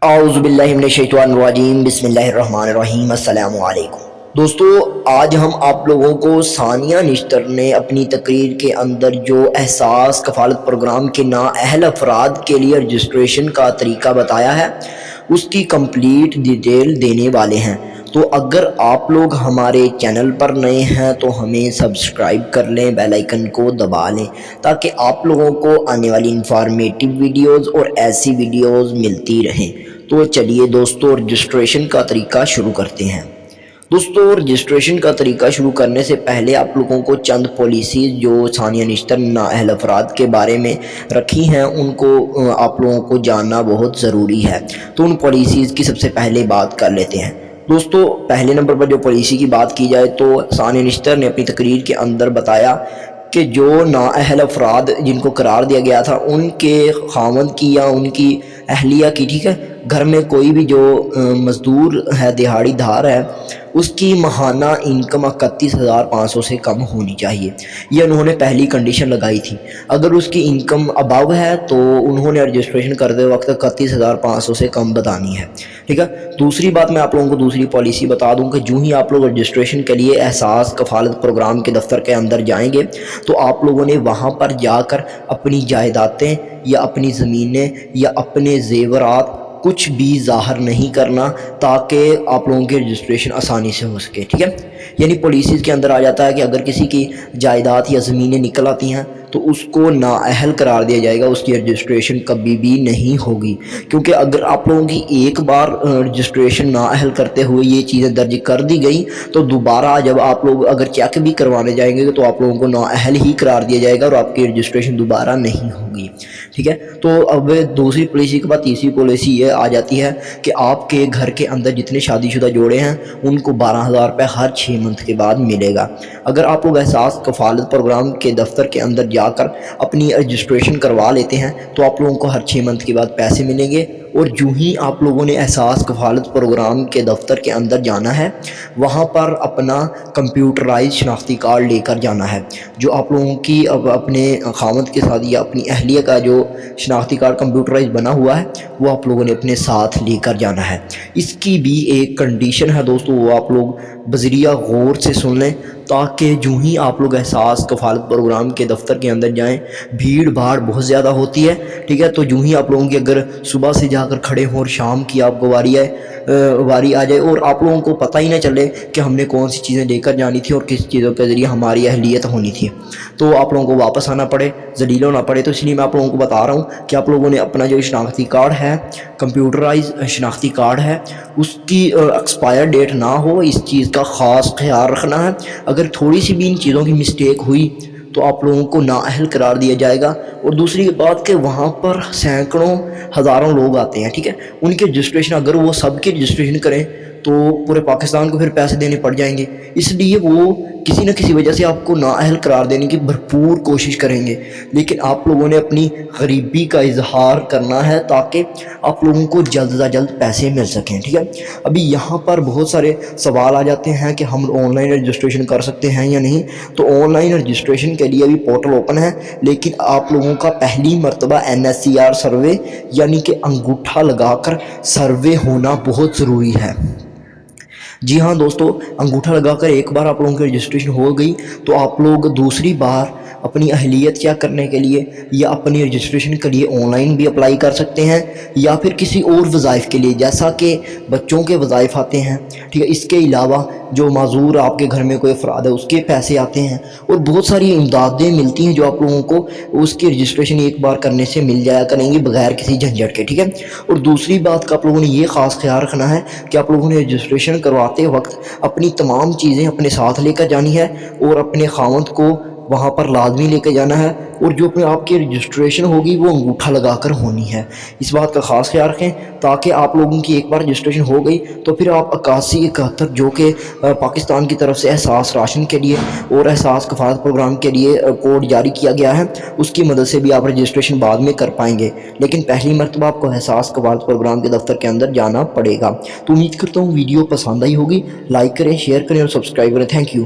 اعوذ باللہ من الشیطان الرجیم، بسم اللہ الرحمن الرحیم۔ السلام علیکم دوستو، آج ہم آپ لوگوں کو ثانیہ نشتر نے اپنی تقریر کے اندر جو احساس کفالت پروگرام کے نااہل افراد کے لیے رجسٹریشن کا طریقہ بتایا ہے اس کی کمپلیٹ ڈیٹیل دینے والے ہیں۔ تو اگر آپ لوگ ہمارے چینل پر نئے ہیں تو ہمیں سبسکرائب کر لیں، بیل آئیکن کو دبا لیں تاکہ آپ لوگوں کو آنے والی انفارمیٹیو ویڈیوز اور ایسی ویڈیوز ملتی رہیں۔ تو چلیے دوستو، رجسٹریشن کا طریقہ شروع کرتے ہیں۔ دوستو، رجسٹریشن کا طریقہ شروع کرنے سے پہلے آپ لوگوں کو چند پالیسیز جو ثانیہ نشتر نااہل افراد کے بارے میں رکھی ہیں ان کو آپ لوگوں کو جاننا بہت ضروری ہے۔ تو ان پالیسیز کی سب سے پہلے بات کر لیتے ہیں۔ دوستو، پہلے نمبر پر جو پالیسی کی بات کی جائے تو ثانیہ نشتر نے اپنی تقریر کے اندر بتایا کہ جو نااہل افراد جن کو قرار دیا گیا تھا ان کے خاوند کی یا ان کی اہلیہ کی، ٹھیک ہے، گھر میں کوئی بھی جو مزدور ہے، دہاڑی دھار ہے، اس کی ماہانہ انکم 31,500 سے کم ہونی چاہیے۔ یہ انہوں نے پہلی کنڈیشن لگائی تھی۔ اگر اس کی انکم ابو ہے تو انہوں نے رجسٹریشن کرتے وقت 31,500 سے کم بتانی ہے، ٹھیک ہے۔ دوسری بات میں آپ لوگوں کو دوسری پالیسی بتا دوں کہ جو ہی آپ لوگ رجسٹریشن کے لیے احساس کفالت پروگرام کے دفتر کے اندر جائیں گے تو آپ لوگوں نے وہاں پر جا کر اپنی جائیدادیں یا اپنی زمینیں یا اپنے زیورات کچھ بھی ظاہر نہیں کرنا تاکہ آپ لوگوں کی رجسٹریشن آسانی سے ہو سکے، ٹھیک ہے۔ یعنی پالیسیز کے اندر آ جاتا ہے کہ اگر کسی کی جائیداد یا زمینیں نکل آتی ہیں تو اس کو نااہل قرار دیا جائے گا، اس کی رجسٹریشن کبھی بھی نہیں ہوگی، کیونکہ اگر آپ لوگوں کی ایک بار رجسٹریشن نااہل کرتے ہوئے یہ چیزیں درج کر دی گئی تو دوبارہ جب آپ لوگ اگر چیک بھی کروانے جائیں گے تو آپ لوگوں کو نااہل ہی قرار دیا جائے گا اور آپ کی رجسٹریشن دوبارہ نہیں ہوگی، ٹھیک ہے۔ تو اب دوسری پالیسی کے بعد تیسری پالیسی یہ آ جاتی ہے کہ آپ کے گھر کے اندر جتنے شادی شدہ جوڑے ہیں ان کو 12,000 روپے ہر 6 منتھ کے بعد ملے گا۔ اگر آپ لوگ احساس کفالت پروگرام کے دفتر کے اندر جا کر اپنی رجسٹریشن کروا لیتے ہیں تو آپ لوگوں کو ہر 6 منتھ کے بعد پیسے ملیں گے، اور جو ہی آپ لوگوں نے احساس کفالت پروگرام کے دفتر کے اندر جانا ہے وہاں پر اپنا کمپیوٹرائز شناختی کارڈ لے کر جانا ہے۔ جو آپ لوگوں کی اب اپنے خاوند کے ساتھ یا اپنی اہلیہ کا جو شناختی کارڈ کمپیوٹرائز بنا ہوا ہے وہ آپ لوگوں نے اپنے ساتھ لے کر جانا ہے۔ اس کی بھی ایک کنڈیشن ہے دوستو، وہ آپ لوگ بذریعہ غور سے سن لیں تاکہ جو ہی آپ لوگ احساس کفالت پروگرام کے دفتر کے اندر جائیں، بھیڑ بھاڑ بہت زیادہ ہوتی ہے، ٹھیک ہے۔ تو جو ہی آپ لوگوں کی اگر صبح سے جا کر کھڑے ہوں اور شام کی آپ کو واری آ جائے اور آپ لوگوں کو پتہ ہی نہ چلے کہ ہم نے کون سی چیزیں لے کر جانی تھی اور کس چیزوں کے ذریعے ہماری اہلیت ہونی تھی، تو آپ لوگوں کو واپس آنا پڑے، ذلیل ہونا پڑے۔ تو اس لیے میں آپ لوگوں کو بتا رہا ہوں کہ آپ لوگوں نے اپنا جو شناختی کارڈ ہے، کمپیوٹرائز شناختی کارڈ ہے، اس کی ایکسپائر ڈیٹ نہ ہو، اس چیز کا خاص خیال رکھنا ہے۔ اگر تھوڑی سی بھی ان چیزوں کی مسٹیک ہوئی تو آپ لوگوں کو نااہل قرار دیا جائے گا۔ اور دوسری بات کہ وہاں پر سینکڑوں ہزاروں لوگ آتے ہیں، ٹھیک ہے، ان کی رجسٹریشن اگر وہ سب کی رجسٹریشن کریں تو پورے پاکستان کو پھر پیسے دینے پڑ جائیں گے، اس لیے وہ کسی نہ کسی وجہ سے آپ کو نااہل قرار دینے کی بھرپور کوشش کریں گے، لیکن آپ لوگوں نے اپنی غریبی کا اظہار کرنا ہے تاکہ آپ لوگوں کو جلد از جلد پیسے مل سکیں، ٹھیک ہے۔ ابھی یہاں پر بہت سارے سوال آ جاتے ہیں کہ ہم آن لائن رجسٹریشن کر سکتے ہیں یا نہیں۔ تو آن لائن رجسٹریشن کے لیے ابھی پورٹل اوپن ہے، لیکن آپ لوگوں کا پہلی مرتبہ NSCR سروے یعنی کہ انگوٹھا لگا کر سروے ہونا بہت ضروری ہے۔ جی ہاں دوستو، انگوٹھا لگا کر ایک بار آپ لوگوں کی رجسٹریشن ہو گئی تو آپ لوگ دوسری بار اپنی اہلیت چیک کرنے کے لیے یا اپنی رجسٹریشن کے لیے آن لائن بھی اپلائی کر سکتے ہیں یا پھر کسی اور وظائف کے لیے، جیسا کہ بچوں کے وظائف آتے ہیں، ٹھیک ہے۔ اس کے علاوہ جو معذور آپ کے گھر میں کوئی افراد ہے اس کے پیسے آتے ہیں اور بہت ساری امدادیں ملتی ہیں جو آپ لوگوں کو اس کی رجسٹریشن ایک بار کرنے سے مل جایا کریں گی بغیر کسی جھنجھٹ کے، ٹھیک ہے۔ اور دوسری بات کا آپ لوگوں نے یہ خاص خیال رکھنا ہے کہ آپ لوگوں نے رجسٹریشن کرواتے وقت اپنی تمام چیزیں اپنے ساتھ لے کر جانی ہے اور اپنے خاوند کو وہاں پر لازمی لے کے جانا ہے، اور جو آپ کی رجسٹریشن ہوگی وہ انگوٹھا لگا کر ہونی ہے۔ اس بات کا خاص خیال رکھیں تاکہ آپ لوگوں کی ایک بار رجسٹریشن ہو گئی تو پھر آپ 8171 جو کہ پاکستان کی طرف سے احساس راشن کے لیے اور احساس کفالت پروگرام کے لیے کوڈ جاری کیا گیا ہے، اس کی مدد سے بھی آپ رجسٹریشن بعد میں کر پائیں گے، لیکن پہلی مرتبہ آپ کو احساس کفالت پروگرام کے دفتر کے اندر جانا پڑے گا۔ تو امید کرتا ہوں ویڈیو پسند آئی ہوگی، لائک کریں، شیئر کریں اور سبسکرائب کریں۔ Thank you.